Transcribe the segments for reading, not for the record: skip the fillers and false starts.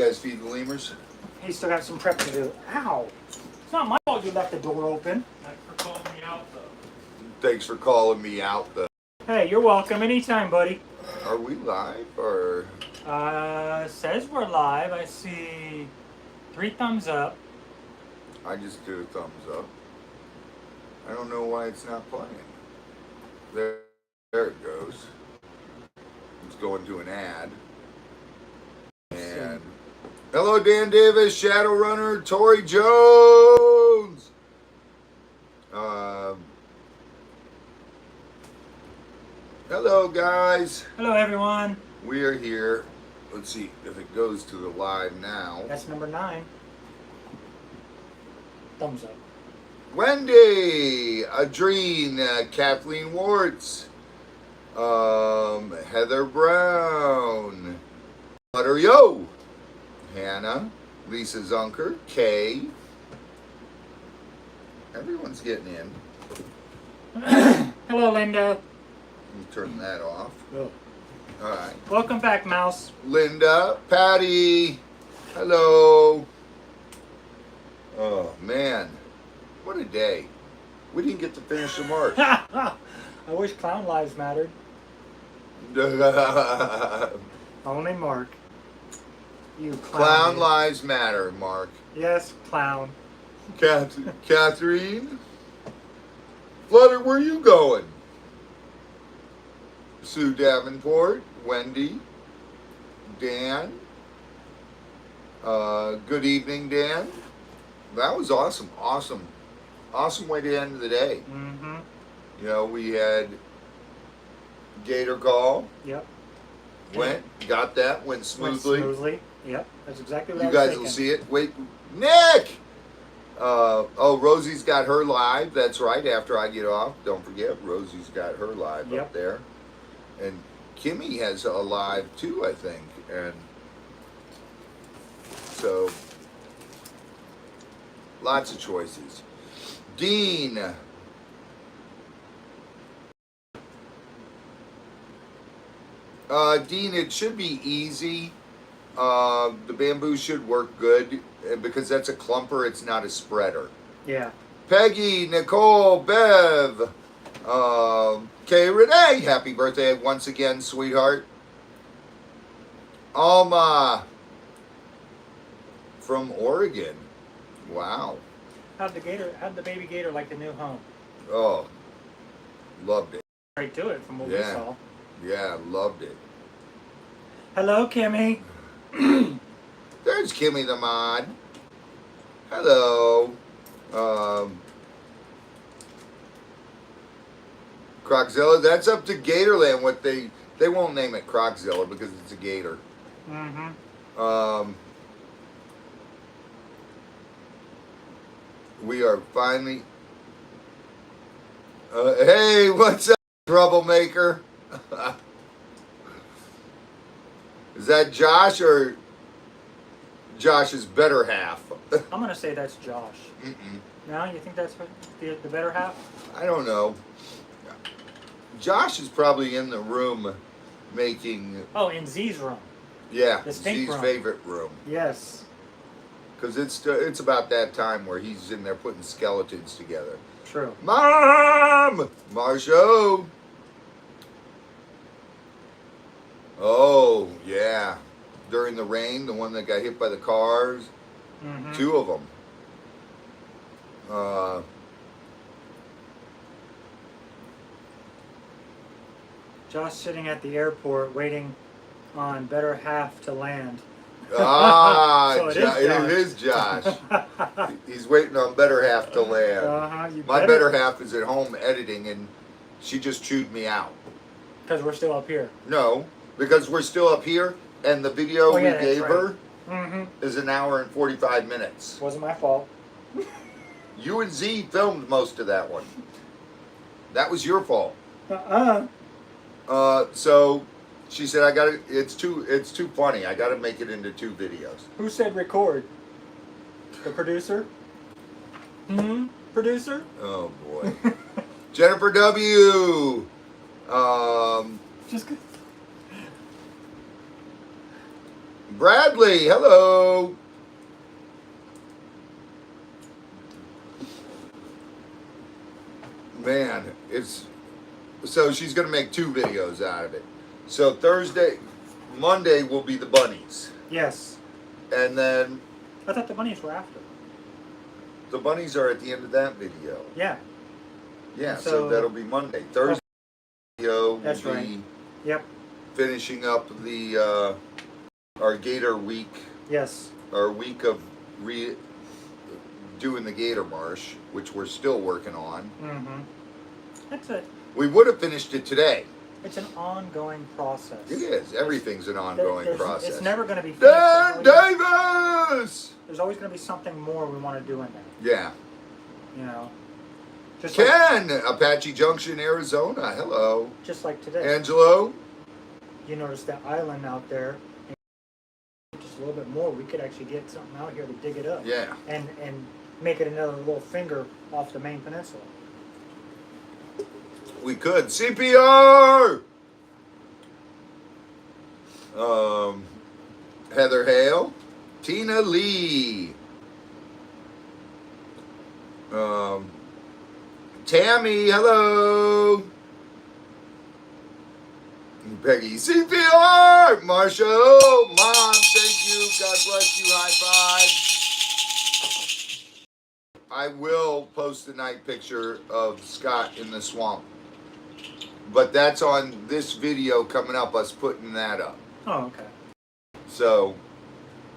guys feed the lemurs? He's still got some prep to do. Ow! It's not my fault you left the door open. Thanks for calling me out, though. Thanks for calling me out, though. Hey, you're welcome anytime, buddy. Are we live, or? Says we're live. I see 3 thumbs up. I just did a thumbs up. I don't know why it's not playing. There it goes. It's going to an ad. And hello, Dan Davis, Shadowrunner, Tori Jones. Hello, guys. Hello, everyone. We are here. Let's see if it goes to the live now. That's number 9. Thumbs up. Wendy, Adrene, Kathleen Warts, Heather Brown, Butter Yo, Hannah, Lisa Zunker, Kay. Everyone's getting in. Hello, Linda. Let me turn that off. Oh. All right. Welcome back, Mouse. Linda, Patty, hello. Oh, man. What a day. We didn't get to finish the march. I wish clown lives mattered. Only Mark. You Clown lives matter, Mark. Yes, clown. Catherine? Flutter, where you going? Sue Davenport, Wendy, Dan. Good evening, Dan. That was awesome. Awesome way to end the day. Mm-hmm. You know, we had Gator call. Yep. Got that, went smoothly. Went smoothly. Yep. That's exactly what You I was guys thinking. will see it. Wait, Nick! Oh, Rosie's got her live. That's right, after I get off. Don't forget, Rosie's got her live up there. And Kimmy has a live too, I think. And so, lots of choices. Dean. Dean, it should be easy. The bamboo should work good because that's a clumper. It's not a spreader. Yeah. Peggy, Nicole, Bev, Kay Renee, happy birthday once again, sweetheart. Alma from Oregon. Wow. How'd the baby gator like the new home? Oh, loved it. Right to it from what we saw. Yeah, loved it. Hello, Kimmy. There's Kimmy the mod. Hello. Croczilla, that's up to Gatorland. What they won't name it Croczilla because it's a gator. Mm-hmm. We are finally. Hey, what's up, troublemaker? Is that Josh or Josh's better half? I'm gonna say that's Josh. No, you think that's the better half? I don't know. Josh is probably in the room making. Oh, in Z's room. Yeah, the stink Z's room. favorite room. Yes. Because it's about that time where he's in there putting skeletons together. True. Mom! Marshall! Oh, yeah. During the rain, the one that got hit by the cars. Mm-hmm. 2 of them. Josh sitting at the airport waiting on better half to land. So it it is Josh. He's waiting on better half to land. My better half is at home editing, and she just chewed me out. Because we're still up here. No, because we're still up here, and the video we gave her Mm-hmm. is 1 hour and 45 minutes. Wasn't my fault. You and Z filmed most of that one. That was your fault. So she said, "I got it. It's too funny. I got to make it into 2 videos." Who said record? The producer? Producer? Oh boy. Jennifer W. Just good. Bradley, hello. Man, it's so she's gonna make 2 videos out of it. So Monday will be the bunnies, Yes. and then I thought the bunnies were after. the bunnies are at the end of that video. Yeah. Yeah, so So- that'll be Monday. Thursday video will That's be right. Yep. finishing up the our Gator week, Yes. our week of doing the Gator Marsh, which we're still working on. Mm-hmm. That's it. We would have finished it today. It's an ongoing process. It is. Everything's an ongoing process. It's never going to be finished. Dan Davis! There's always going to be something more we want to do in there. Yeah. You know? Just Ken, Apache Junction, Arizona. Hello. just like today. Angelo? You notice that island out there. Just a little bit more, we could actually get something out here to dig it up. Yeah. And make it another little finger off the main peninsula. We could. CPR! Heather Hale. Tina Lee. Tammy, hello. Peggy, CPR! Marsha, oh, Mom, thank you. God bless you. High five. I will post a night picture of Scott in the swamp. But that's on this video coming up, us putting that up. Oh, okay. So,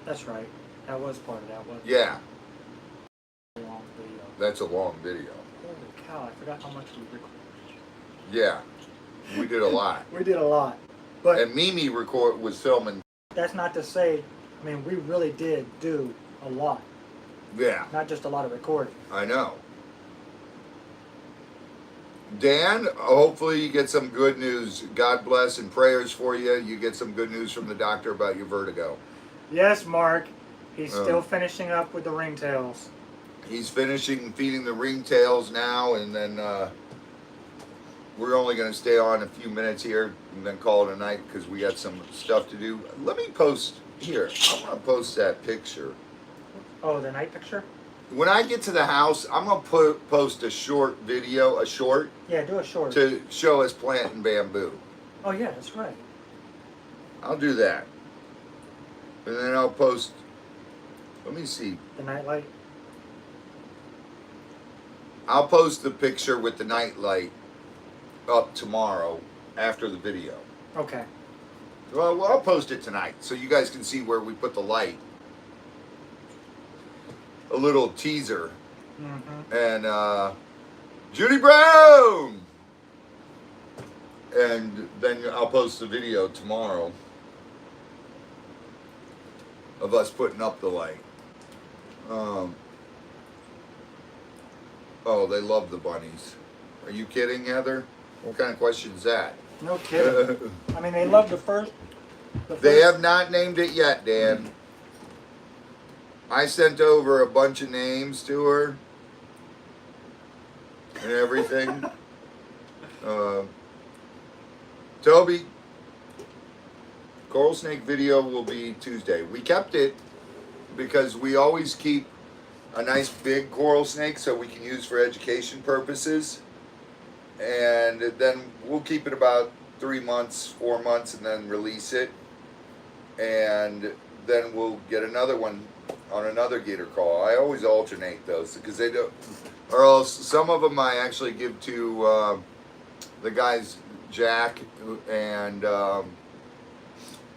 That's right. That was part of that, wasn't yeah, it? A long video. that's a long video. Holy cow, I forgot how much we recorded. Yeah, we did a lot. We did a lot. But And Mimi was filming. that's not to say, I mean, we really did do a lot. Yeah, Not just a lot of recording. I know. Dan, hopefully you get some good news. God bless and prayers for you. You get some good news from the doctor about your vertigo. Yes, Mark. He's Oh. still finishing up with the ringtails. He's finishing feeding the ringtails now, and then we're only going to stay on a few minutes here and then call it a night because we got some stuff to do. Let me post here. I want to post that picture. Oh, the night picture? When I get to the house, I'm going to post a short video, Yeah, do a short. to show us planting bamboo. Oh, yeah, that's right. I'll do that. And then I'll post, let me see. The night light. I'll post the picture with the night light up tomorrow after the video. Okay. Well, I'll post it tonight so you guys can see where we put the light. A little teaser. Mm-hmm. And Judy Brown! And then I'll post the video tomorrow of us putting up the light. Oh, they love the bunnies. Are you kidding, Heather? What kind of question is that? No kidding. I mean, they love the first. They have not named it yet, Dan. I sent over a bunch of names to her and everything. Toby, coral snake video will be Tuesday. We kept it because we always keep a nice big coral snake so we can use for education purposes. And then we'll keep it about 3 months, 4 months, and then release it. And then we'll get another one on another gator call. I always alternate those because they don't, or else some of them I actually give to the guys Jack and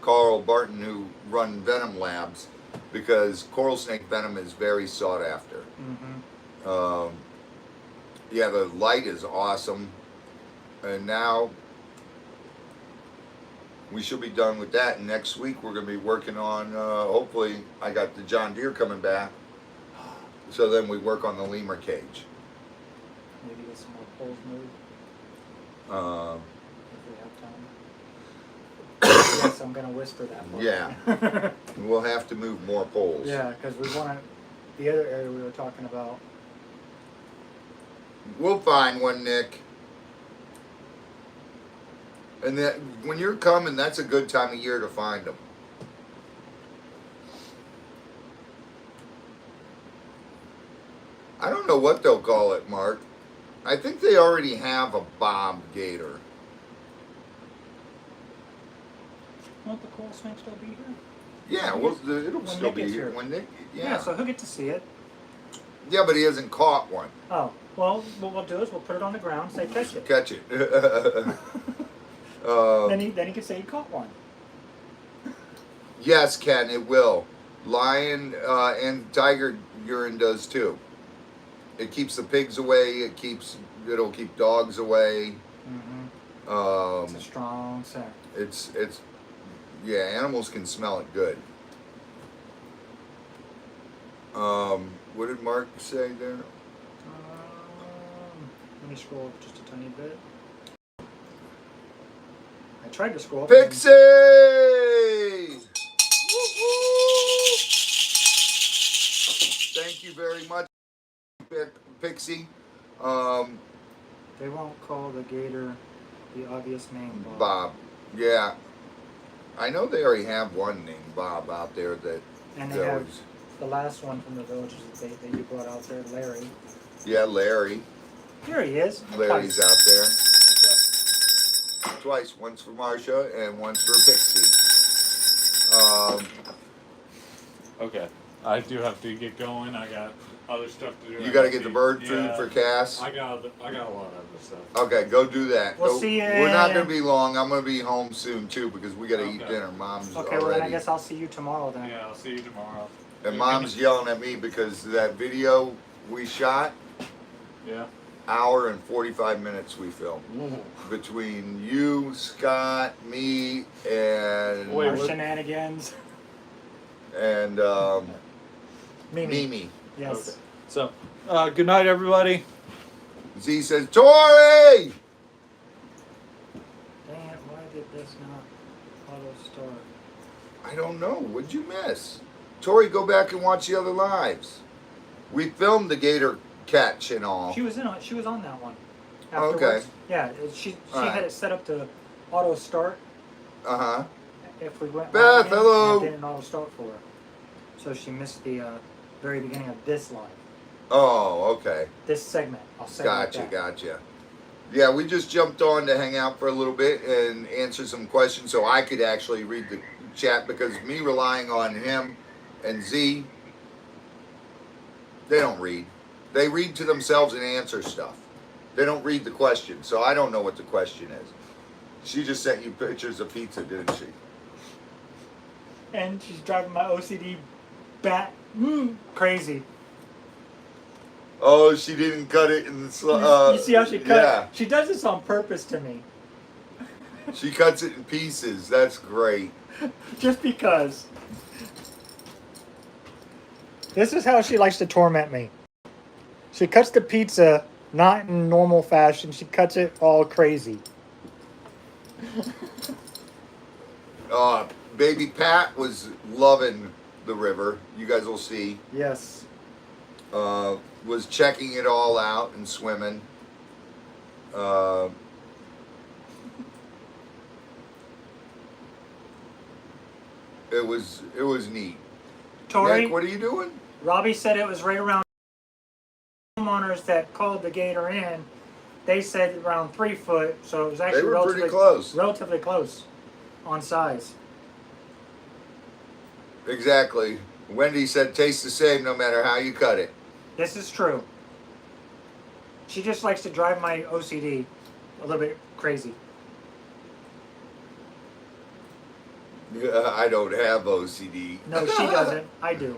Carl Barton who run Venom Labs because coral snake venom is very sought after. Mm-hmm. Yeah, the light is awesome, and now we should be done with that. And next week we're going to be working on, hopefully, I got the John Deere coming back. So then we work on the lemur cage. Maybe get some more poles moved Uh, if we have time. Yes, I'm gonna whisper that one. Yeah. We'll have to move more poles. Yeah, because we want to. The other area we were talking about. We'll find one, Nick. And that when you're coming, that's a good time of year to find them. I don't know what they'll call it, Mark. I think they already have a bob gator. Won't the coral snake still be here? Yeah, well, it'll when still Nick be gets here here. when Nick. Yeah, so he'll get to see it. Yeah, but he hasn't caught one. Oh, well, what we'll do is we'll put it on the ground, say catch it. Catch it. Then he can say he caught one. Yes, Ken, it will. Lion and tiger urine does too. It keeps the pigs away. It'll keep dogs away. Mm-hmm. It's a strong scent. Yeah, animals can smell it good. What did Mark say there? Let me scroll up just a tiny bit. I tried to scroll up. Pixie! Thank you very much, Pixie. They won't call the gator the obvious name, Bob. Bob. Yeah. I know they already have one named Bob out there that. And they have the last one from the villages that you brought out there, Larry. Yeah, Larry. Here he is. Larry's out there. Twice. Once for Marcia and once for Pixie. Okay. I do have to get going. I got other stuff to do. You got to get the bird food for Cass. I got a lot of other stuff. Okay, go do that. We'll see you. We're not going to be long. I'm going to be home soon too because we got to eat dinner. Mom's okay, already. well then I guess I'll see you tomorrow then. Yeah, I'll see you tomorrow. And Mom's yelling at me because that video we shot. Yeah. Hour and 45 minutes we filmed. Ooh. Between you, Scott, me, and Our shenanigans. And Mimi. Yes. Okay. So, good night, everybody. Z says, Tori! Dang it, why did this not auto start? I don't know. What'd you miss? Tori, go back and watch the other lives. We filmed the gator catch and all. She was on that one. Oh, okay. Afterwards. Yeah, she All had it set up to auto start. Uh-huh. If we went Beth, live again, hello. and it didn't auto start for her. So she missed the very beginning of this live. Oh, okay. This segment. I'll segment that. Gotcha. Yeah, we just jumped on to hang out for a little bit and answer some questions so I could actually read the chat because me relying on him and Z, they don't read. They read to themselves and answer stuff. They don't read the question, so I don't know what the question is. She just sent you pictures of pizza, didn't she? And she's driving my OCD crazy. Oh, she didn't cut it in the you see how she cut? Yeah. She does this on purpose to me. She cuts it in pieces. That's great. Just because. This is how she likes to torment me. She cuts the pizza not in normal fashion. She cuts it all crazy. Baby Pat was loving the river. You guys will see. Yes. Was checking it all out and swimming. It was neat. Tori, Nick, what are you doing? Robbie said it was right around homeowners that called the gator in. They said around 3 foot, so it was actually They were pretty close. Relatively close on size. Exactly. Wendy said tastes the same no matter how you cut it. This is true. She just likes to drive my OCD a little bit crazy. I don't have OCD. No, she doesn't. I do.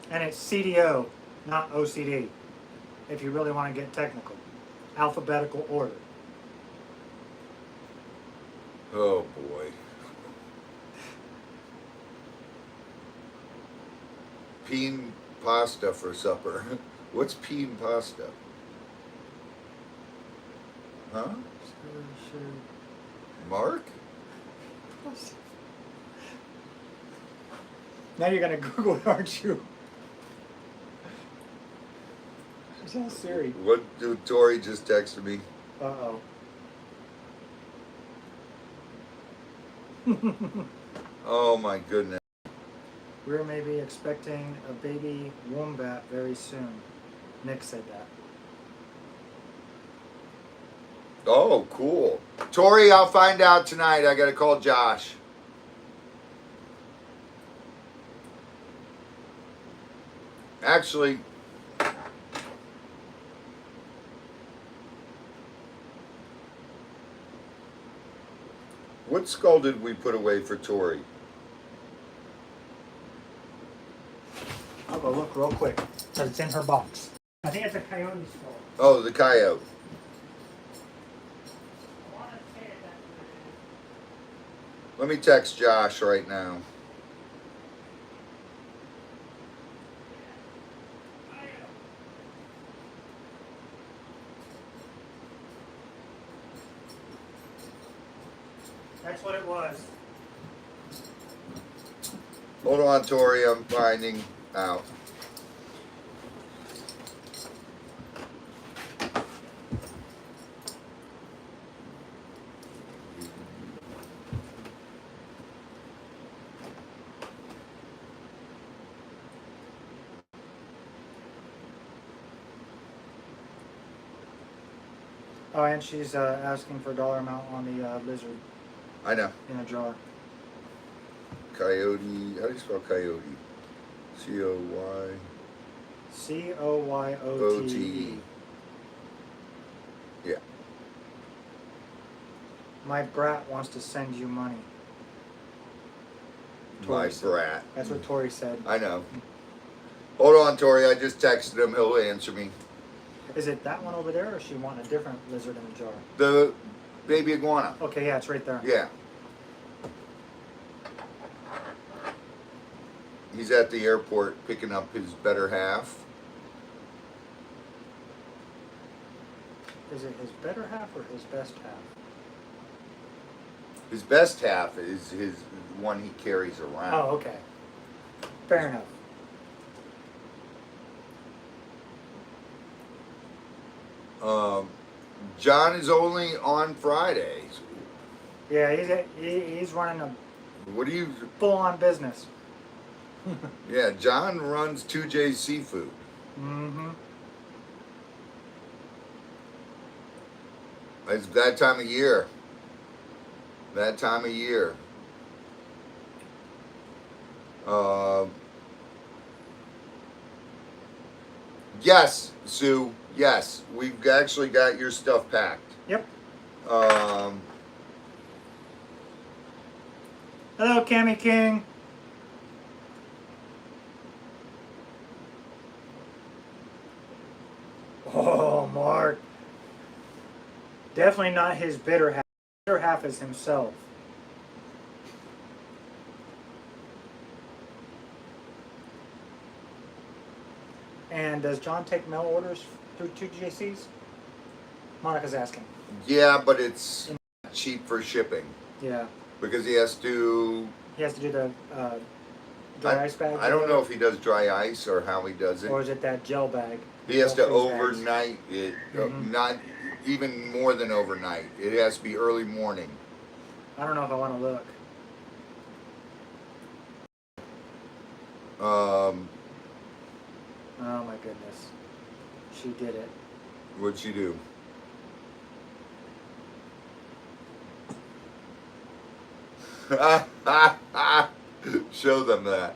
And it's CDO, not OCD, if you really want to get technical. Alphabetical order. Oh boy. Peen pasta for supper. What's peen pasta? Huh? Mark? Now you're going to Google it, aren't you? She's on Siri. What did Tori just texted me? Uh-oh. Oh my goodness. We're maybe expecting a baby wombat very soon. Nick said that. Oh, cool. Tori, I'll find out tonight. I got to call Josh. Actually, what skull did we put away for Tori? I'll go look real quick because it's in her box. I think it's a coyote skull. Oh, the coyote. I want to say that's Let me text Josh right now. That's what it was. Hold on, Tori. I'm finding out. Oh, and she's asking for a dollar amount on the lizard I know. in a jar. Coyote. How do you spell coyote? C-O-Y. Coyote. O-T-E. Yeah. My brat wants to send you money. My Tori said. brat. That's what Tori said. I know. Hold on, Tori. I just texted him. He'll answer me. Is it that one over there, or is she wanting a different lizard in the jar? The baby iguana. Okay, yeah, it's right there. Yeah. He's at the airport picking up his better half. Is it his better half or his best half? His best half is his one he carries around. Oh, okay. Fair enough. John is only on Fridays. Yeah, he's running a What do you? full-on business. Yeah, John runs 2J Seafood. Mm-hmm. It's that time of year. That time of year. Yes, Sue. Yes, we've actually got your stuff packed. Yep. Um, Hello, Cammy King. Oh, Mark. Definitely not his bitter half. Bitter half is himself. And does John take mail orders through 2GCs? Monica's asking. yeah, but it's cheap for shipping Yeah. because he has to. He has to do the dry ice bag? I don't know if he does dry ice or how he does it. Or is it that gel bag? He has to Gel freeze bags? overnight it, Mhm. not even more than overnight. It has to be early morning. I don't know if I want to look. Oh my goodness. She did it. What'd she do? Show them that.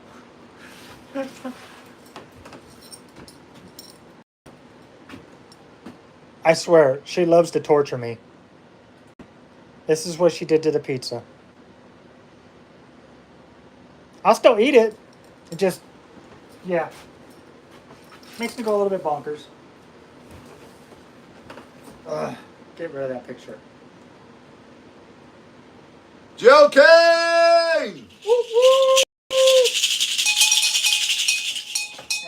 I swear, she loves to torture me. This is what she did to the pizza. I'll still eat it. It just, yeah. Makes me go a little bit bonkers. Ugh, get rid of that picture. Joe King!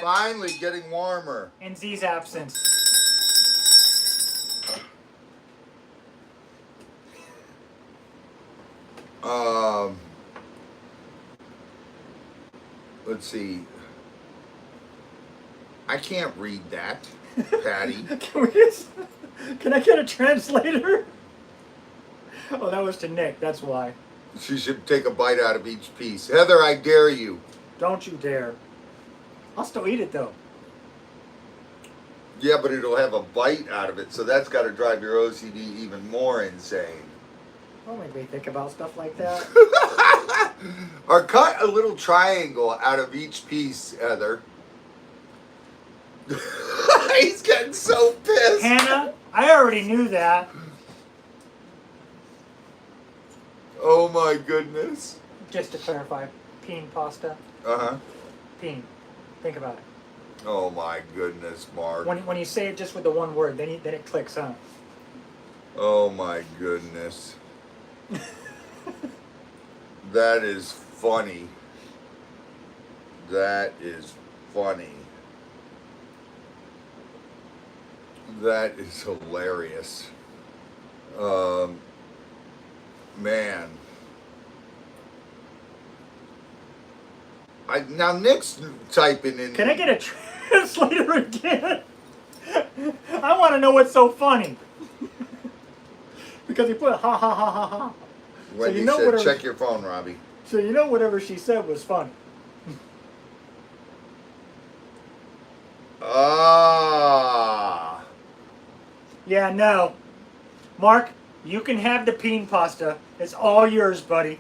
Finally getting warmer. In Z's absence. Let's see. I can't read that, Patty. Can I get a translator? Oh, that was to Nick. That's why. She should take a bite out of each piece. Heather, I dare you. Don't you dare. I'll still eat it though. Yeah, but it'll have a bite out of it, so that's got to drive your OCD even more insane. Don't make me think about stuff like that. Or cut a little triangle out of each piece, Heather. He's getting so pissed. Hannah, I already knew that. Oh my goodness. Just to clarify, peen pasta. Uh-huh. Peen. Think about it. Oh my goodness, Mark. When you say it just with the one word, then it clicks, huh? Oh my goodness. That is funny. That is funny. That is hilarious. Man. Now Nick's typing in. Can I get a translator again? I want to know what's so funny. Because he put ha ha ha ha ha. Wendy so you know said, whatever, check your phone, Robbie. So you know whatever she said was funny. Ah. Yeah, no. Mark, you can have the peen pasta. It's all yours, buddy.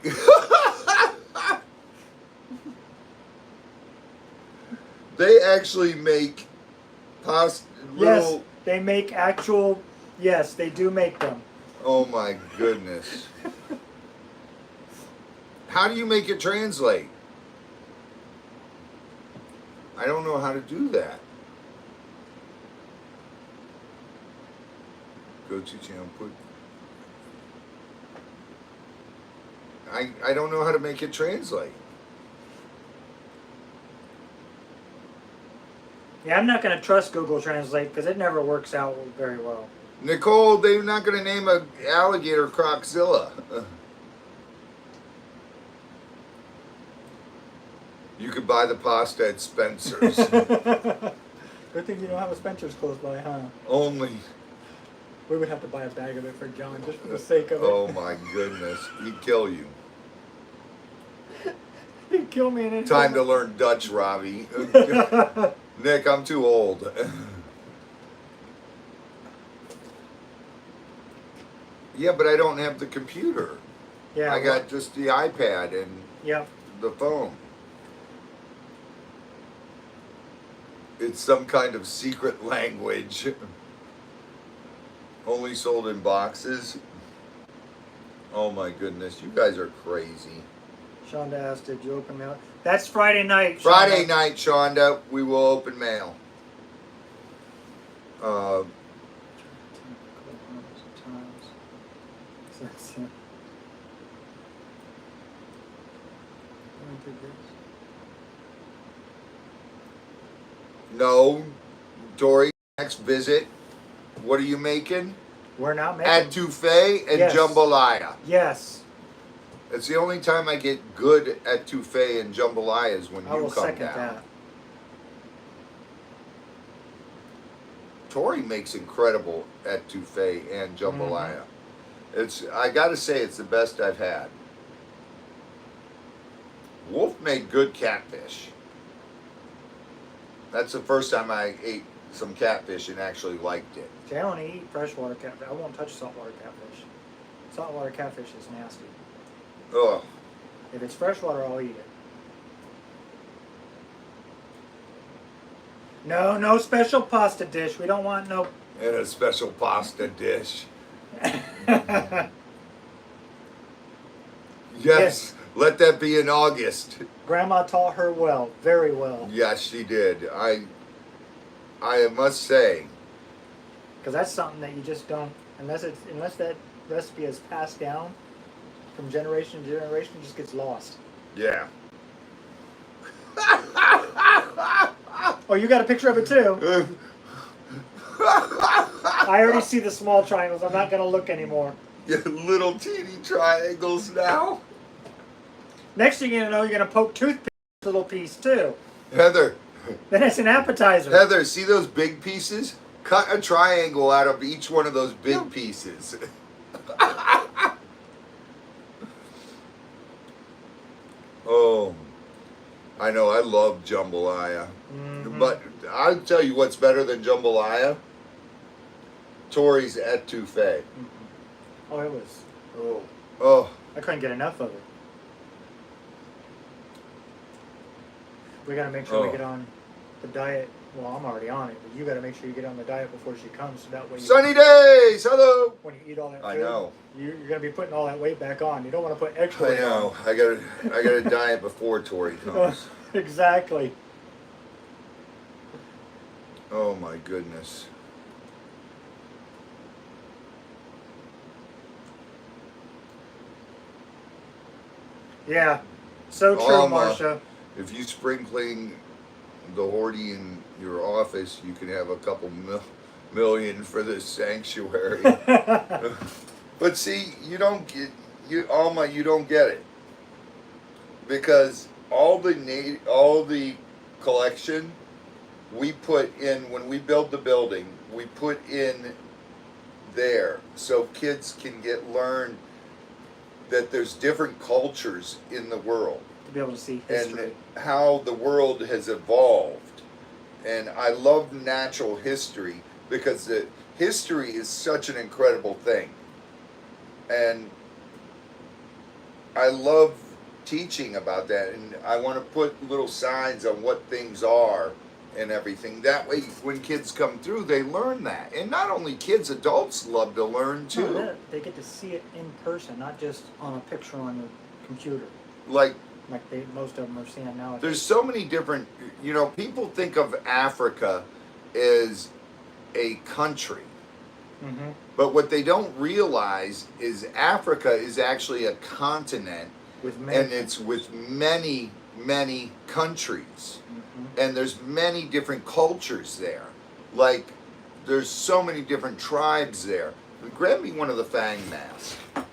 They actually make pasta. Yes, they make actual. Yes, they do make them. Oh my goodness. How do you make it translate? I don't know how to do that. Go to channel, put. I don't know how to make it translate. Yeah, I'm not going to trust Google Translate because it never works out very well. Nicole, they're not going to name an alligator Croczilla. You could buy the pasta at Spencer's. Good thing you don't have a Spencer's close by, huh? Only. We would have to buy a bag of it for John just for the sake of it. Oh my goodness. He'd kill you. He'd kill me in any Time to learn Dutch, Robbie. Nick, I'm too old. Yeah, but I don't have the computer. Yeah, I got just the iPad and yep. the phone. It's some kind of secret language. Only sold in boxes. Oh my goodness, you guys are crazy. Shonda asked, did you open mail? That's Friday night, Shonda. Friday night, Shonda, we will open mail. No, Tori, next visit, what are you making? We're not making Etouffee and Yes. jambalaya. Yes. It's the only time I get good etouffee and jambalaya is when I you will come second down. that. Tori makes incredible etouffee and jambalaya. I gotta say, it's the best I've had. Wolf made good catfish. That's the first time I ate some catfish and actually liked it. See, I only eat freshwater catfish. I won't touch saltwater catfish. Saltwater catfish is nasty. Ugh. If it's freshwater, I'll eat it. No, no special pasta dish. We don't want no. And a special pasta dish. Yes, let that be in August. Grandma taught her well, very well. Yes, she did. I must say. Because that's something that you just don't, unless that recipe is passed down from generation to generation, it just gets lost. Yeah. Oh, you got a picture of it too. I already see the small triangles. I'm not going to look anymore. Little teeny triangles now. Next thing you know, you're going to poke toothpick in a little piece too. Heather. Then it's an appetizer. Heather, see those big pieces? Cut a triangle out of each one of those big pieces. Oh. I know, I love jambalaya. Mm-hmm. But I'll tell you what's better than jambalaya. Tori's etouffee. Mm-hmm. Oh, it was. Oh, I couldn't get enough of it. We gotta make sure we get on the diet. Well, I'm already on it, but you gotta make sure you get on the diet before she comes, so that way you, sunny days. Hello. when you eat all that food, I know. you're gonna be putting all that weight back on. You don't want to put extra weight I know. on. I got to diet before Tori comes. Exactly. Oh my goodness. Yeah. So true, Marsha. If you sprinkling the Horty in your office, you can have a couple million for this sanctuary. But see, you don't get you don't get it, because all the collection we put in when we build the building, we put in there so kids can learn that there's different cultures in the world To be able to see history. and how the world has evolved. And I love natural history because the history is such an incredible thing. And I love teaching about that, and I want to put little signs on what things are and everything. That way, when kids come through, they learn that. And not only kids, adults love to learn too. No, they get to see it in person, not just on a picture on the computer, Like most of them are seeing now. there's so many different, people think of Africa as a country. Mm-hmm. But what they don't realize is Africa is actually a continent, and it's with many, many countries. Mm-hmm. And there's many different cultures there. Like, there's so many different tribes there. Grab me one of the Fang masks. I'll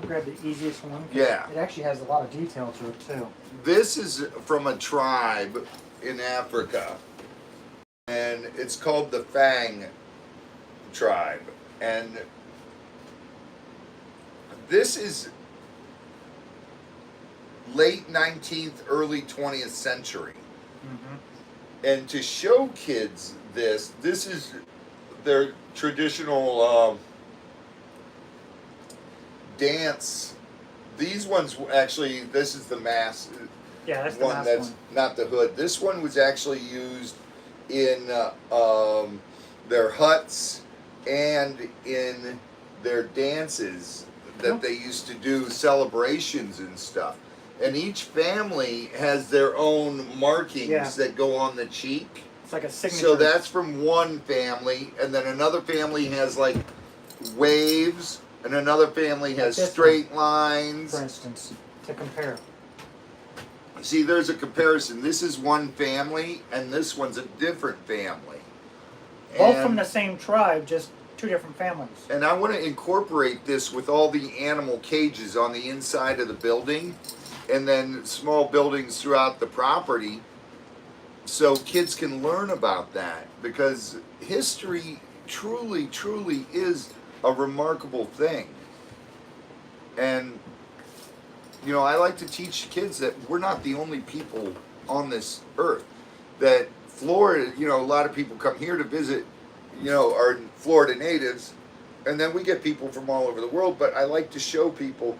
grab the easiest one. Yeah. It actually has a lot of detail to it, too. This is from a tribe in Africa, and it's called the Fang tribe. And this is late 19th, early 20th century. Mm-hmm. And to show kids this is their traditional dance. These ones actually, this is the mask. Yeah, that's the one last that's one. not the hood. This one was actually used in their huts and in their dances that they used to do, celebrations and stuff. And each family has their own markings that go on the cheek. It's like a signature. So that's from one family, and then another family has like waves, and another family has Like this straight lines. for instance, to compare. See, there's a comparison. This is one family, and this one's a different family. Both from the same tribe, just two different families. And I want to incorporate this with all the animal cages on the inside of the building, and then small buildings throughout the property, so kids can learn about that, because history truly, truly is a remarkable thing. And I like to teach kids that we're not the only people on this earth. That Florida, a lot of people come here to visit, are Florida natives, and then we get people from all over the world. But I like to show people,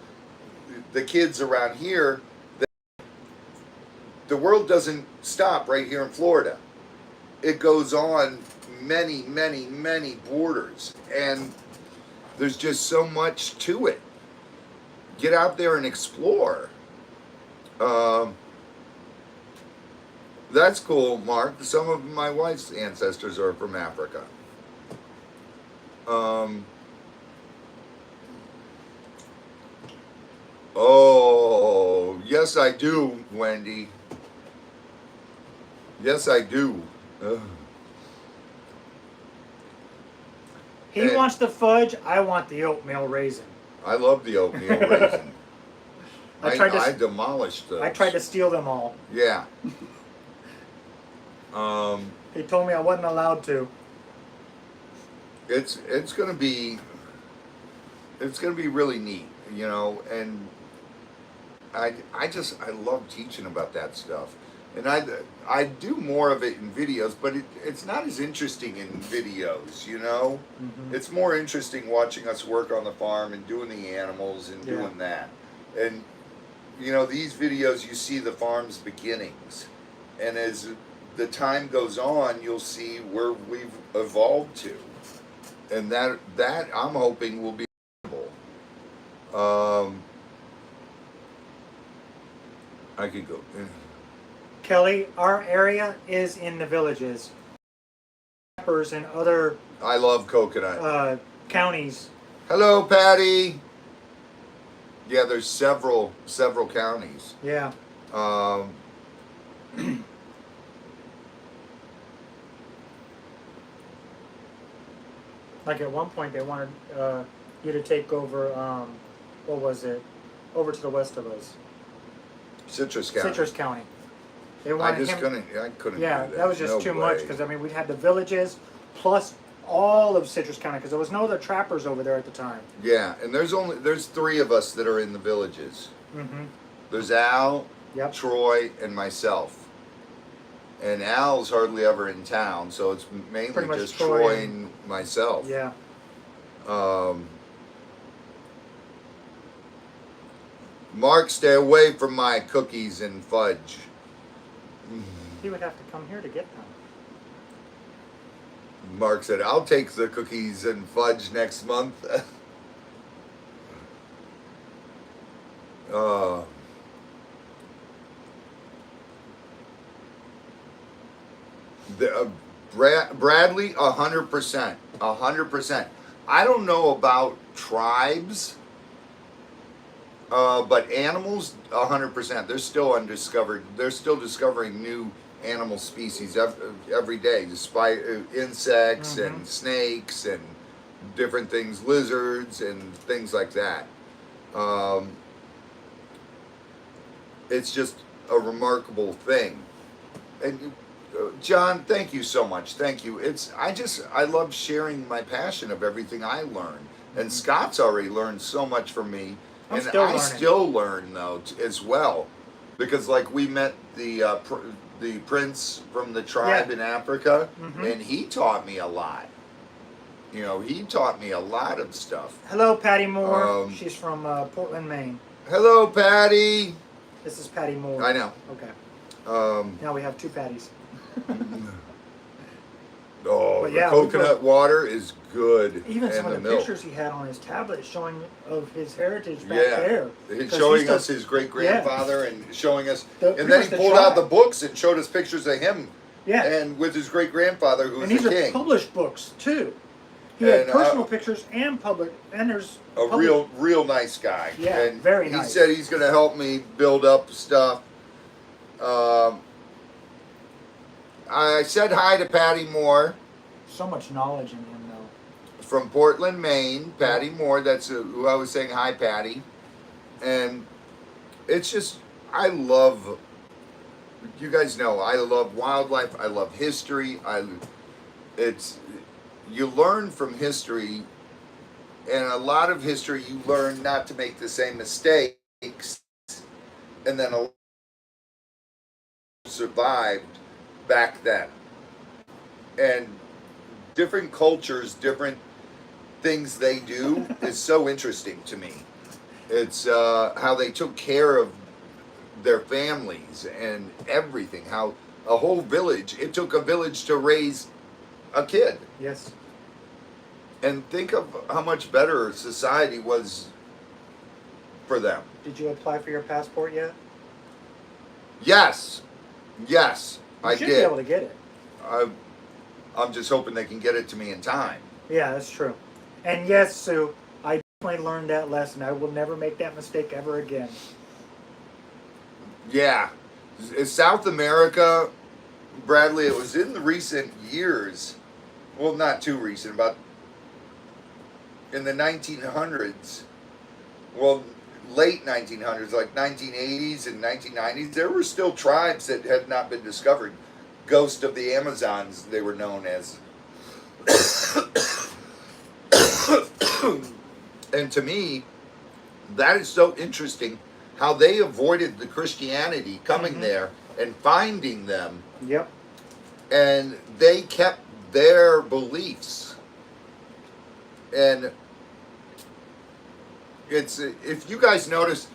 the kids around here, that the world doesn't stop right here in Florida. It goes on many, many, many borders, and there's just so much to it. Get out there and explore. That's cool, Mark. Some of my wife's ancestors are from Africa. Oh, yes I do, Wendy. Yes I do. Ugh. He wants the fudge, I want the oatmeal raisin. I love the oatmeal raisin. I demolished those. I tried to steal them all. Yeah. He told me I wasn't allowed to. It's gonna be really neat, and I love teaching about that stuff, and I do more of it in videos, but it's not as interesting in videos, you know. Mm-hmm. It's more interesting watching us work on the farm and doing the animals and Yeah. doing that, and you know these videos you see the farm's beginnings, and as the time goes on, you'll see where we've evolved to, and that I'm hoping will be. I could go. Kelly, our area is in the villages. Peppers and other I love coconut. counties. Hello, Patty. Yeah, there's several counties. Yeah. Like at one point, they wanted you to take over. What was it? Over to the west of us, Citrus County. Citrus County. They I wanted just him. couldn't. I couldn't. Yeah, do that was just No too way. much because I mean we'd had the villages plus all of Citrus County because there was no other trappers over there at the time. Yeah, and there's 3 of us that are in the villages. Mm-hmm. There's Al, Yep. Troy, and myself. And Al's hardly ever in town, so it's mainly Pretty much just Troy Troy and- and myself. Yeah. Mark, stay away from my cookies and fudge. He would have to come here to get them. Mark said, I'll take the cookies and fudge next month. Bradley, 100%. 100%. I don't know about tribes, but animals, 100%. They're still undiscovered. They're still discovering new animal species every day, despite insects and snakes and different things, lizards and things like that. It's just a remarkable thing. And John, thank you so much. Thank you. I love sharing my passion of everything I learn. And Scott's already learned so much from me. I'm And still I learning. still learn though as well, because like we met the prince from the tribe Yeah. in Africa, Mhm. and he taught me a lot. You know, he taught me a lot of stuff. Hello, Patty Moore. Um, She's from Portland, Maine. Hello, Patty. This is Patty Moore. I know. Okay. Now we have 2 Patties. Oh, But the yeah, coconut water is good. Even and some of the milk. pictures he had on his tablet showing of his heritage back Yeah. there. He's 'Cause showing he's us the- his great grandfather and showing us, pretty and then much he the pulled out tribe. the books and showed us pictures of him, Yeah. and with his great grandfather who was And these the are king, published books too. He had And, personal pictures and public, and there's a published- real nice guy. Yeah, and very he nice. said he's going to help me build up stuff. I said hi to Patty Moore so much knowledge in him though. from Portland, Maine. Patty Moore, that's who I was saying hi, Patty. And it's just, I love, you guys know, I love wildlife, I love history. You learn from history, and a lot of history you learn not to make the same mistakes, and then a lot survived back then. And different cultures, different things they do is so interesting to me. It's how they took care of their families and everything. How a whole village, it took a village to raise a kid. Yes. And think of how much better society was for them. Did you apply for your passport yet? Yes. Yes, You I should did. be able to get it. I'm just hoping they can get it to me in time. Yeah, that's true. And yes, Sue, I definitely learned that lesson. I will never make that mistake ever again. Yeah. South America, Bradley, it was in the recent years, well, not too recent, about in the 1900s, well, late 1900s, like 1980s and 1990s, there were still tribes that had not been discovered. Ghost of the Amazons, they were known as. And to me, that is so interesting how they avoided the Christianity coming there and finding them, Yep. and they kept their beliefs. And it's, if you guys notice,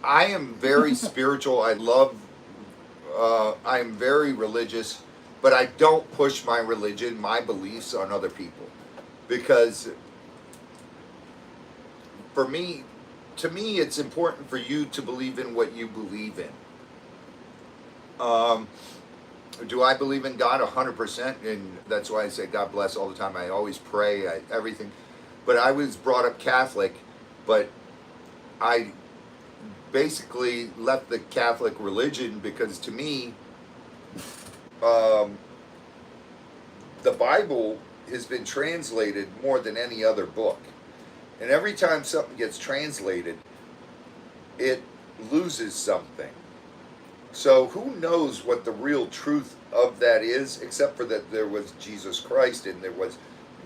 I am very spiritual. I love, I am very religious, but I don't push my religion, my beliefs on other people. Because for me, to me, it's important for you to believe in what you believe in. Do I believe in God 100%? And that's why I say God bless all the time. I always pray, everything. But I was brought up Catholic, but I basically left the Catholic religion because to me, the Bible has been translated more than any other book. And every time something gets translated, it loses something. So who knows what the real truth of that is, except for that there was Jesus Christ and there was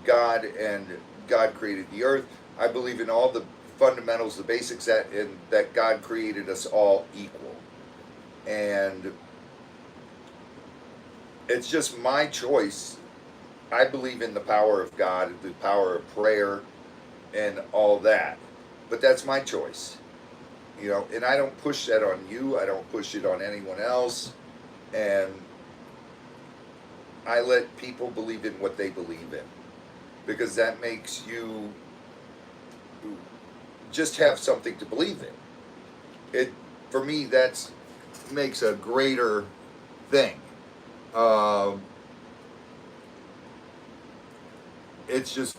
God, and God created the earth. I believe in all the fundamentals, the basics, that God created us all equal. And it's just my choice. I believe in the power of God, the power of prayer, and all that. But that's my choice. You know, and I don't push that on you. I don't push it on anyone else. And I let people believe in what they believe in. Because that makes you just have something to believe in. It, for me, that's makes a greater thing. It's just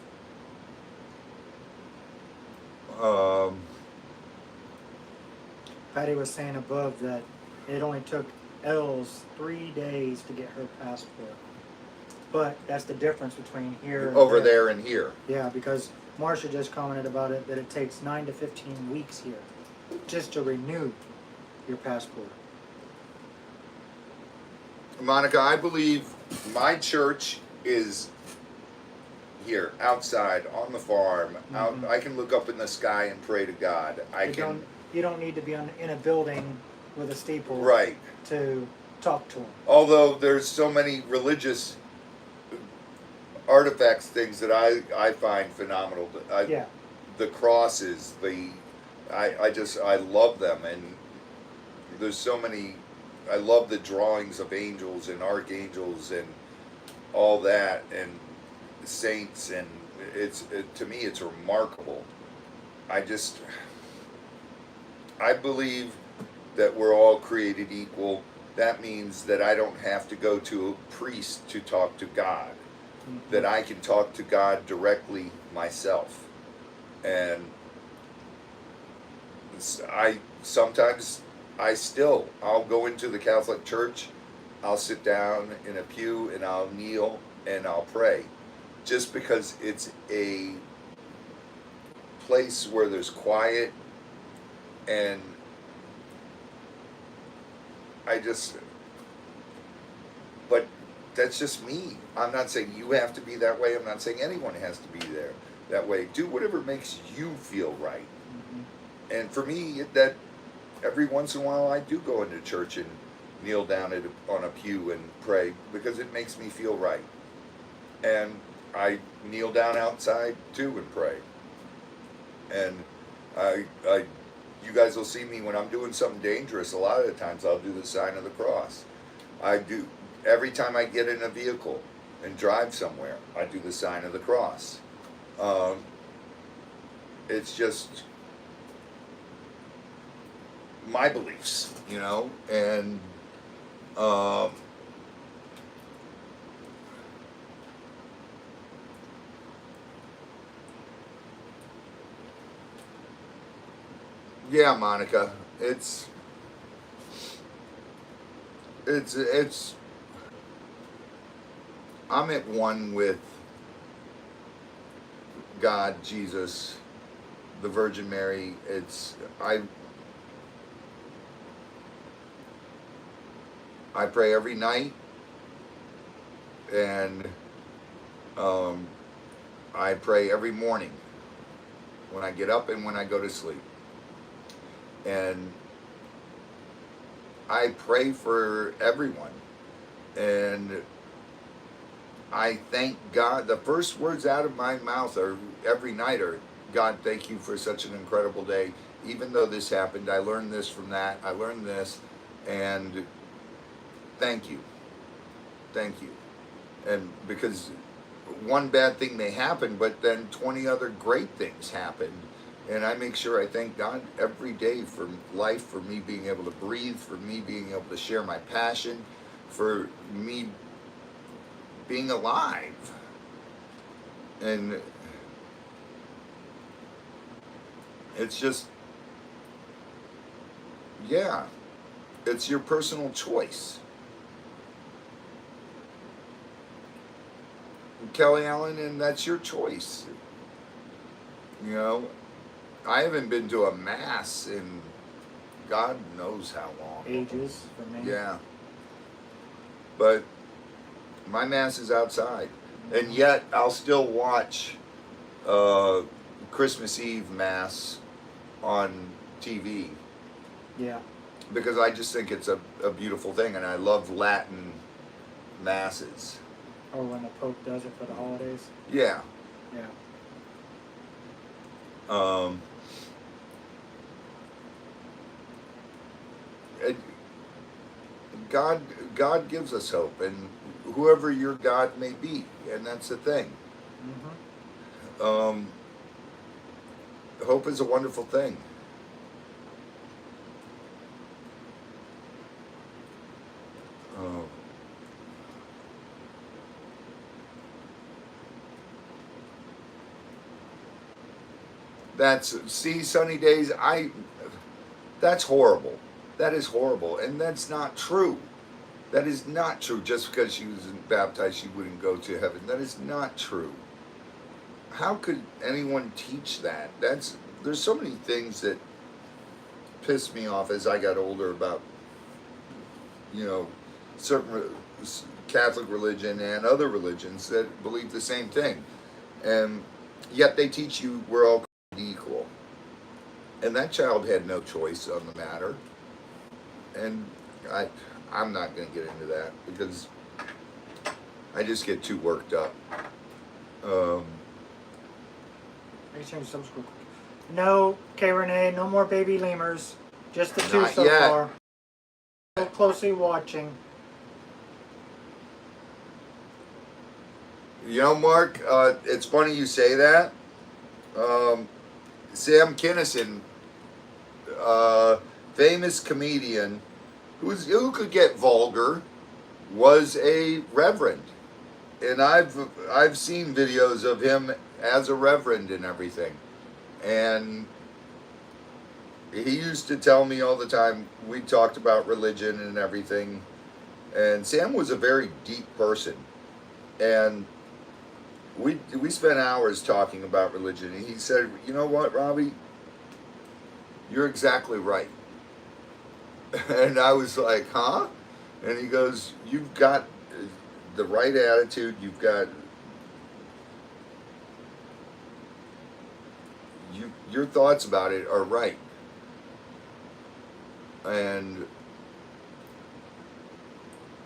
Patty was saying above that it only took Els 3 days to get her passport. But that's the difference between here and over there and here. Yeah, because Marcia just commented about it, that it takes 9 to 15 weeks here just to renew your passport. Monica, I believe my church is here, outside, on the farm. Out, I can look up in the sky and pray to God. You don't need to be in a building with a steeple, right, to talk to him. Although there's so many religious artifacts, things that I find phenomenal. Yeah. The crosses, I love them, and there's so many. I love the drawings of angels and archangels and all that, and saints, and to me it's remarkable. I believe that we're all created equal. That means that I don't have to go to a priest to talk to God. That I can talk to God directly myself. And I'll go into the Catholic Church, I'll sit down in a pew and I'll kneel and I'll pray. Just because it's a place where there's quiet, and but that's just me. I'm not saying you have to be that way. I'm not saying anyone has to be there that way. Do whatever makes you feel right. And for me, that every once in a while I do go into church and kneel down on a pew and pray, because it makes me feel right. And I kneel down outside too and pray. And you guys will see me when I'm doing something dangerous. A lot of the times I'll do the sign of the cross. I do every time I get in a vehicle and drive somewhere. I do the sign of the cross. It's just my beliefs, you know, and yeah, Monica, it's I'm at one with God, Jesus, the Virgin Mary. I pray every night, and I pray every morning when I get up and when I go to sleep. And I pray for everyone. And I thank God. The first words out of my mouth are every night are, God, thank you for such an incredible day. Even though this happened, I learned this from that. I learned this, and thank you. Thank you. And because one bad thing may happen, but then 20 other great things happen. And I make sure I thank God every day for life, for me being able to breathe, for me being able to share my passion, for me being alive. And it's just, yeah, it's your personal choice. Kelly Allen, and that's your choice. You know, I haven't been to a mass in God knows how long. Ages for me. Yeah. But my mass is outside. And yet I'll still watch Christmas Eve mass on TV. Yeah. Because I just think it's a beautiful thing, and I love Latin masses. Or when the Pope does it for the holidays. Yeah. Yeah. God gives us hope, and whoever your God may be, and that's the thing. Mm-hmm. Hope is a wonderful thing. Sunny days. That's horrible. That is horrible, and that's not true. That is not true. Just because she was baptized, she wouldn't go to heaven. That is not true. How could anyone teach that? There's so many things that pissed me off as I got older about, certain Catholic religion and other religions that believe the same thing, and yet they teach you we're all equal. And that child had no choice on the matter. And I'm not going to get into that because I just get too worked up. I can change some quick. No, K. Renee, no more baby lemurs. Just the two Not so yet. far. So closely watching. Mark, it's funny you say that. Sam Kinison, famous comedian, who could get vulgar, was a reverend, and I've seen videos of him as a reverend and everything, and he used to tell me all the time. We talked about religion and everything, and Sam was a very deep person, and we spent hours talking about religion, and he said, "You know what, Robbie? You're exactly right." And I was like, "Huh?" And he goes, "You've got the right attitude. You've got your thoughts about it are right." And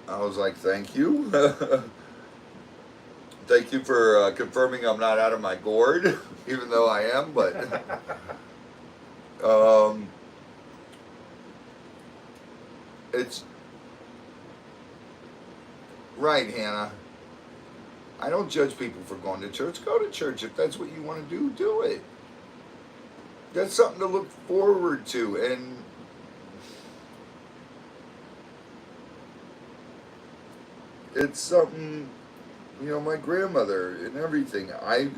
I was like, "Thank you." Thank you for confirming I'm not out of my gourd, even though I am, but it's right, Hannah. I don't judge people for going to church. Go to church. If that's what you want to do it. That's something to look forward to, and it's something, my grandmother and everything. I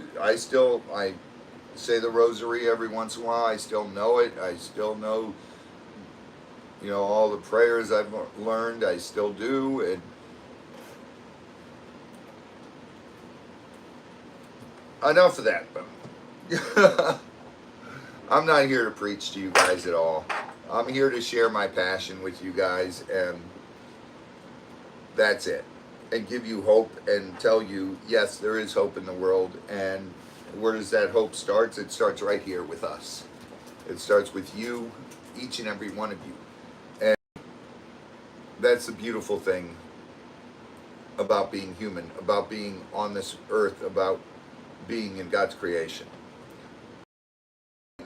say the rosary every once in a while. I still know it. I still know, all the prayers I've learned. I still do, and enough of that. I'm not here to preach to you guys at all. I'm here to share my passion with you guys, and that's it. And give you hope and tell you, yes, there is hope in the world. And where does that hope start? It starts right here with us. It starts with you, each and every one of you. And that's the beautiful thing about being human, about being on this earth, about being in God's creation,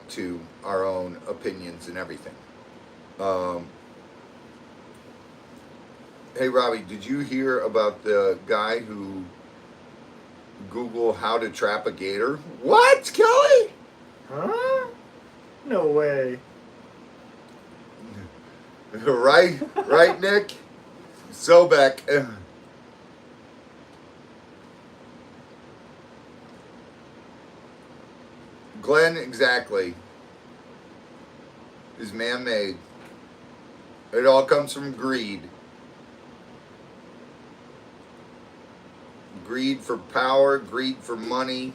to our own opinions and everything. Hey, Robbie, did you hear about the guy who Google how to trap a gator? What, Kelly? Huh? No way. Right, Nick? Sobek. Glenn, exactly, is man-made. It all comes from greed. Greed for power, greed for money.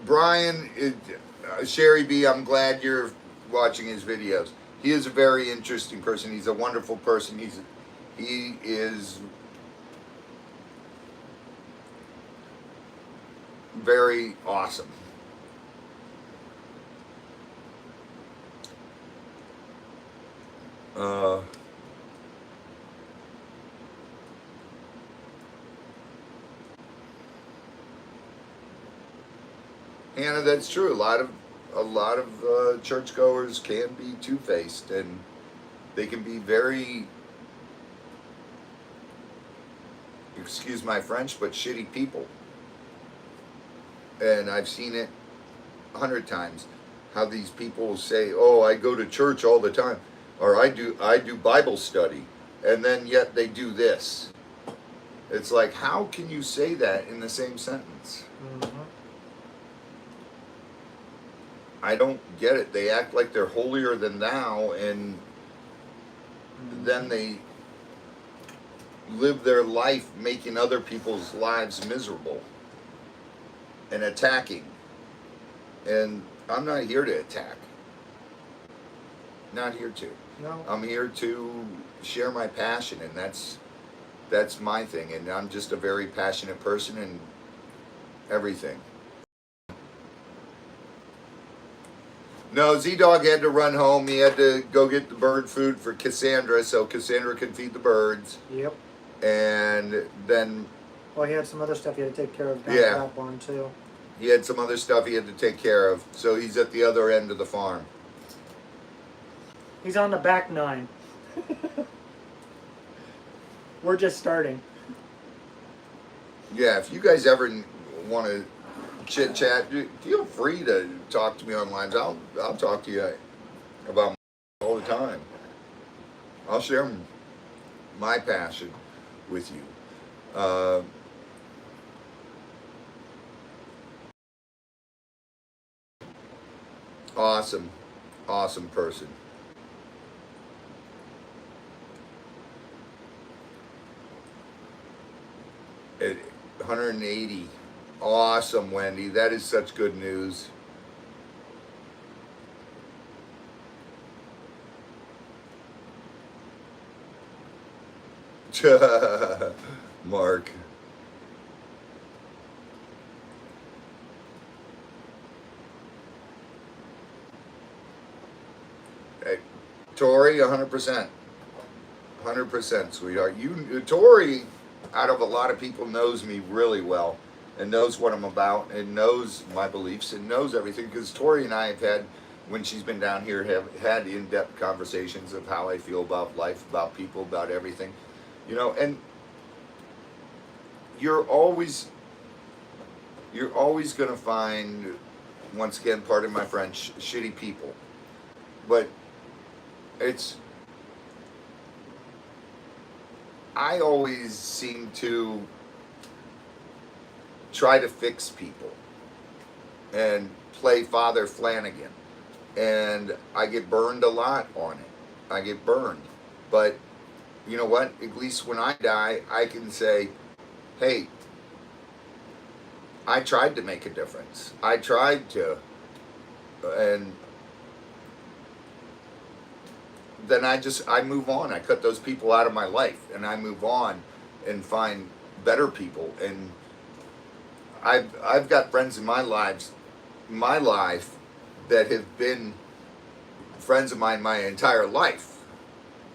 Brian, Sherry B, I'm glad you're watching his videos. He is a very interesting person. He's a wonderful person. He is very awesome. Hannah, that's true. A lot of churchgoers can be two-faced, and they can be very, excuse my French, but shitty people. And I've seen it 100 times. How these people say, "Oh, I go to church all the time," or I do Bible study," and then yet they do this. It's like, how can you say that in the same sentence? Mm-hmm. I don't get it. They act like they're holier than thou, and then they live their life making other people's lives miserable and attacking. And I'm not here to attack. Not here to. No. I'm here to share my passion, and that's my thing. And I'm just a very passionate person and everything. No, Z-Dog had to run home. He had to go get the bird food for Cassandra so Cassandra could feed the birds. Yep. And then... Well, he had some other stuff he had to take care of down Yeah. that barn, too. He had some other stuff he had to take care of. So he's at the other end of the farm. He's on the back nine. We're just starting. Yeah, if you guys ever want to chit chat, feel free to talk to me online. I'll talk to you about all the time. I'll share my passion with you. Awesome person. At 180. Awesome, Wendy. That is such good news. Mark. Hey, Tori, 100%. 100%, sweetheart. Tori, out of a lot of people, knows me really well and knows what I'm about and knows my beliefs and knows everything, because Tori and I have had, when she's been down here, have had in-depth conversations of how I feel about life, about people, about everything. You know, and you're always going to find, once again, pardon my French, shitty people. But I always seem to try to fix people and play Father Flanagan. And I get burned a lot on it. I get burned. But you know what? At least when I die, I can say, hey, I tried to make a difference. I tried to. And then I move on. I cut those people out of my life, and I move on and find better people. And I've got friends in my life that have been friends of mine my entire life.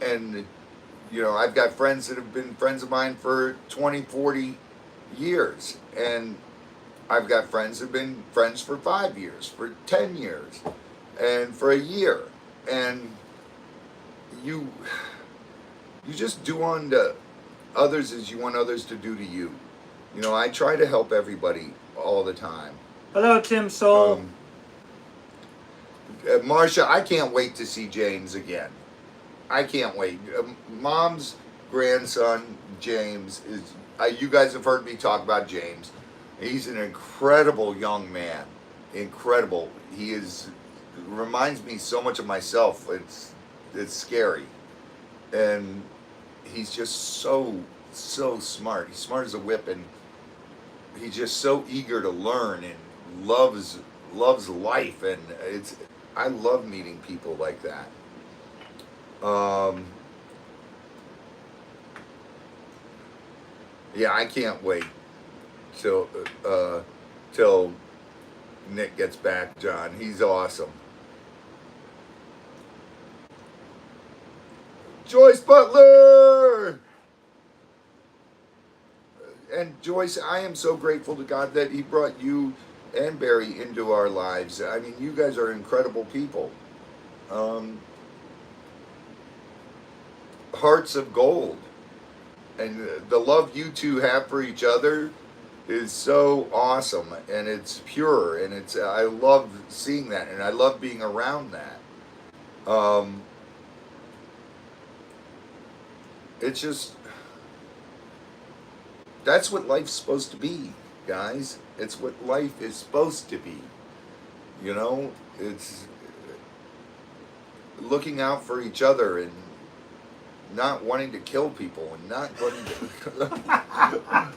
And I've got friends that have been friends of mine for 20, 40 years. And I've got friends that have been friends for 5 years, for 10 years, and for a year. And you just do unto others as you want others to do to you. I try to help everybody all the time. Hello, Tim Soul. Marcia, I can't wait to see James again. I can't wait. Mom's grandson, James, you guys have heard me talk about James. He's an incredible young man. Incredible. He reminds me so much of myself. It's scary. And he's just so smart. He's smart as a whip, and he's just so eager to learn and loves life. And I love meeting people like that. Yeah, I can't wait till Nick gets back, John. He's awesome. Joyce Butler! And Joyce, I am so grateful to God that he brought you and Barry into our lives. I mean, you guys are incredible people. Hearts of gold. And the love you two have for each other is so awesome, and it's pure, and I love seeing that, and I love being around that. It's just, that's what life's supposed to be, guys. It's what life is supposed to be. It's looking out for each other and not wanting to kill people and not wanting to.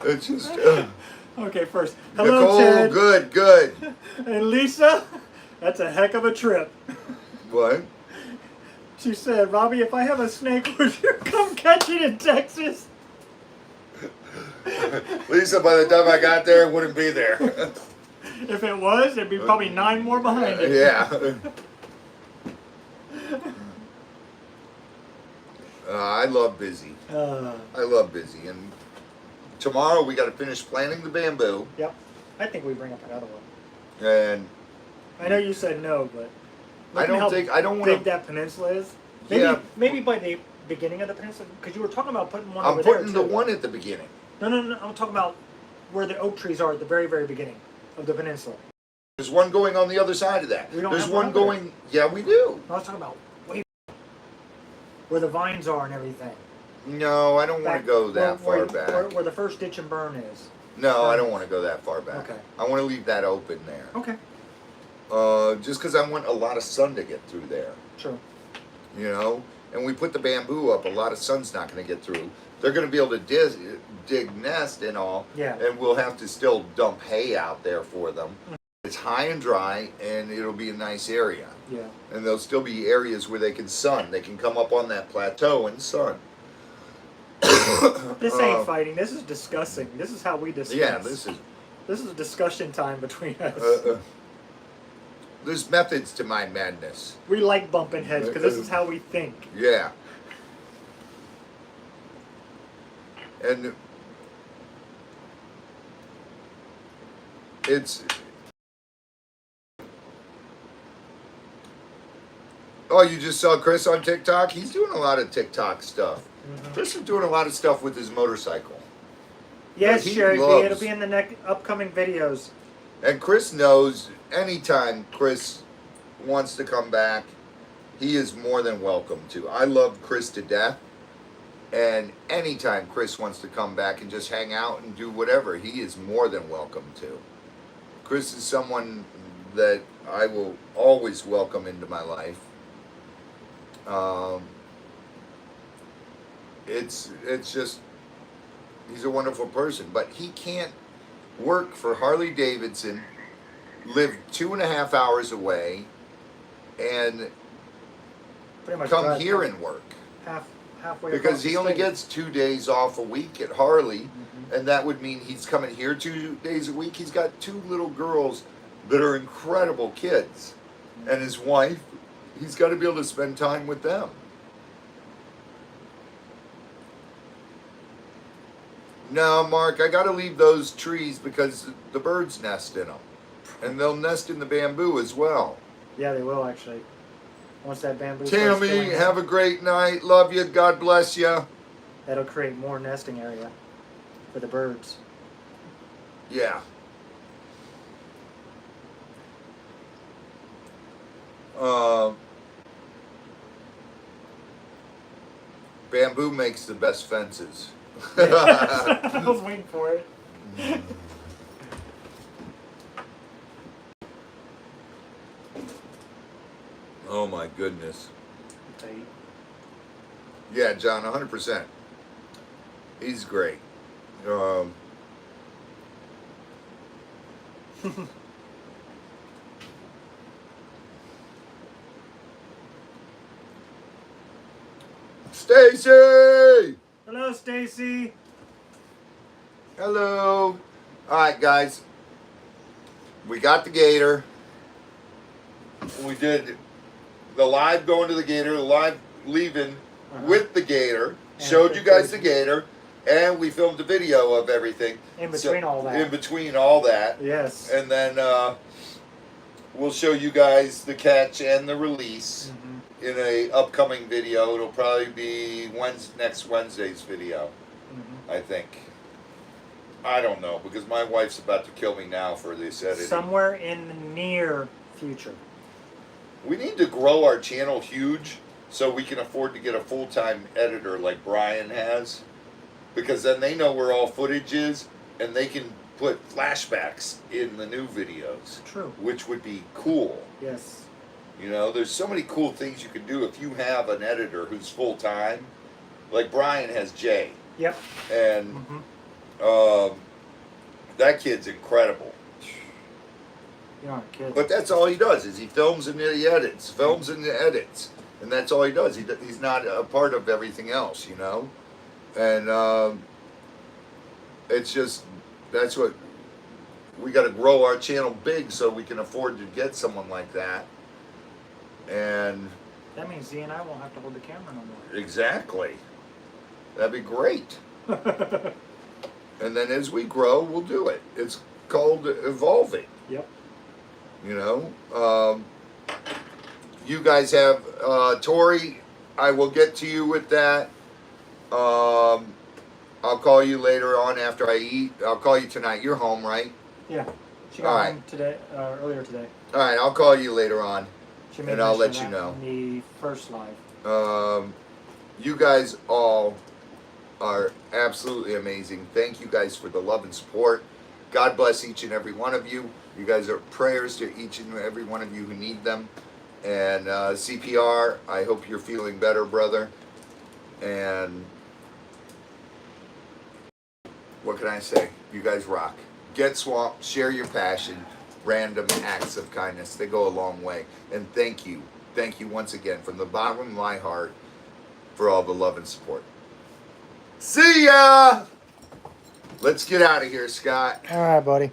It's just. Okay, first. Hello, Nicole, Ted. good. And Lisa, that's a heck of a trip. What? She said, Robbie, if I have a snake, would you come catch it in Texas? Lisa, by the time I got there, it wouldn't be there. If it was, there'd be probably 9 more behind it. Yeah. I love busy. I love busy. And tomorrow we got to finish planting the bamboo. Yep. I think we bring up another one. And I know you said no, but I don't want how big that peninsula is. Maybe, Yeah. maybe by the beginning of the peninsula, because you were talking about putting one I'm over there putting the too. one at the beginning. No. I'm talking about where the oak trees are at the very, very beginning of the peninsula. There's one going on the other side of that. We don't There's have one one over going. Yeah, we do. I was talking about way where the vines are and everything. No, I don't want to go that far back. Where the first ditch and burn is. No, I don't want to go that far back. Okay. I want to leave that open there. Okay. Just because I want a lot of sun to get through there. Sure. And we put the bamboo up, a lot of sun's not going to get through. They're going to be able to dig nest and all, Yeah. and we'll have to still dump hay out there for them. It's high and dry, and it'll be a nice area. Yeah. And there'll still be areas where they can sun. They can come up on that plateau and sun. This ain't fighting. This is discussing. This is how we discuss. Yeah, this is a discussion time between us. There's methods to my madness. We like bumping heads because this is how we think. Yeah. And it's... Oh, you just saw Chris on TikTok? He's doing a lot of TikTok stuff. Mm-hmm. Chris is doing a lot of stuff with his motorcycle. Yes, Sherry B. loves... It'll be in the upcoming videos. And Chris knows anytime Chris wants to come back, he is more than welcome to. I love Chris to death. And anytime Chris wants to come back and just hang out and do whatever, he is more than welcome to. Chris is someone that I will always welcome into my life. It's just, he's a wonderful person, but he can't work for Harley Davidson, live 2.5 hours away, and pretty much come drive here and work. halfway Because across he the only state. gets 2 days off a week at Harley, Mhm. and that would mean he's coming here 2 days a week. He's got 2 little girls that are incredible kids, and his wife. He's got to be able to spend time with them. No, Mark, I got to leave those trees because the birds nest in them, and they'll nest in the bamboo as well. Yeah, they will actually. Once that bamboo starts Tammy, filling have in, a great night. Love you. God bless you. that'll create more nesting area for the birds. Yeah. Bamboo makes the best fences. I was waiting for it. Oh my goodness. Okay. Yeah, John, 100%. He's great. Stacy! Hello, Stacy. Hello. All right, guys. We got the gator. We did the live going to the gator, the live leaving with the gator. Showed you guys the gator, and we filmed a video of everything. In between all that. In between all that. Yes. And then we'll show you guys the catch and the release in a upcoming video. It'll probably be next Wednesday's video, I think. I don't know, because my wife's about to kill me now for this editing. Somewhere in the near future. We need to grow our channel huge so we can afford to get a full-time editor like Brian has, because then they know where all footage is and they can put flashbacks in the new videos. True. Which would be cool. Yes. You know, there's so many cool things you can do if you have an editor who's full-time. Like Brian has Jay. Yep. And that kid's incredible. You aren't kidding. But that's all he does, is he films and he edits. Films and edits. And that's all he does. He's not a part of everything else, you know? And it's just, that's what, we got to grow our channel big so we can afford to get someone like that. And that means Z and I won't have to hold the camera no more. exactly. That'd be great. And then as we grow, we'll do it. It's called evolving. Yep. You know, you guys have Tori. I will get to you with that. I'll call you later on after I eat. I'll call you tonight. You're home, right? Yeah. She got home today, earlier today. All right, I'll call you later on, She made and I'll let mention you of know. that in the first live. You guys all are absolutely amazing. Thank you guys for the love and support. God bless each and every one of you. You guys are prayers to each and every one of you who need them. And CPR, I hope you're feeling better, brother. And what can I say? You guys rock. Get swamped, share your passion, random acts of kindness. They go a long way. And thank you. Thank you once again from the bottom of my heart for all the love and support. See ya! Let's get out of here, Scott. All right, buddy.